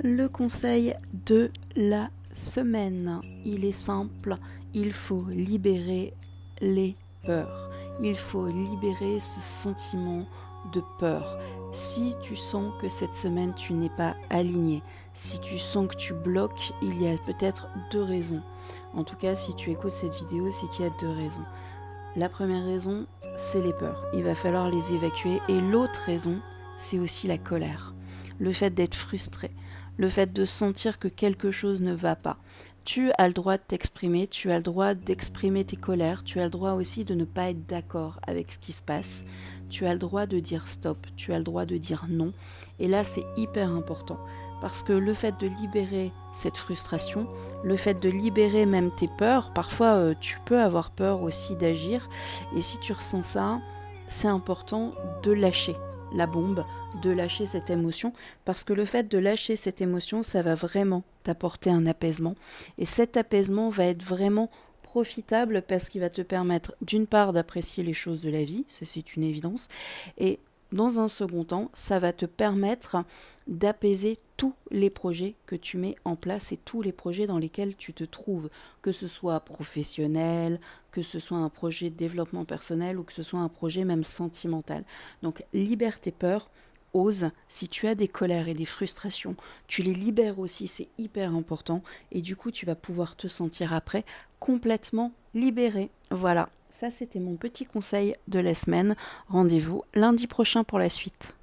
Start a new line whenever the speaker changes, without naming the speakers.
Le conseil de la semaine, il est simple, il faut libérer les peurs. Il faut libérer ce sentiment de peur. Si tu sens que cette semaine tu n'es pas aligné, si tu sens que tu bloques, il y a peut-être deux raisons. En tout cas, si tu écoutes cette vidéo, c'est qu'il y a deux raisons. La première raison, c'est les peurs. Il va falloir les évacuer. Et l'autre raison, c'est aussi la colère. Le fait d'être frustré, le fait de sentir que quelque chose ne va pas. Tu as le droit de t'exprimer, tu as le droit d'exprimer tes colères, tu as le droit aussi de ne pas être d'accord avec ce qui se passe, tu as le droit de dire stop, tu as le droit de dire non. Et là, c'est hyper important. Parce que le fait de libérer cette frustration, le fait de libérer même tes peurs, parfois tu peux avoir peur aussi d'agir. Et si tu ressens ça, c'est important de lâcher la bombe, de lâcher cette émotion, parce que le fait de lâcher cette émotion, ça va vraiment t'apporter un apaisement. Et cet apaisement va être vraiment profitable parce qu'il va te permettre d'une part d'apprécier les choses de la vie, ça c'est une évidence, et dans un second temps, ça va te permettre d'apaiser tous les projets que tu mets en place et tous les projets dans lesquels tu te trouves, que ce soit professionnel, que ce soit un projet de développement personnel ou que ce soit un projet même sentimental. Donc libère tes peurs, ose, si tu as des colères et des frustrations, tu les libères aussi, c'est hyper important et du coup tu vas pouvoir te sentir après complètement libéré. Voilà, ça c'était mon petit conseil de la semaine. Rendez-vous lundi prochain pour la suite.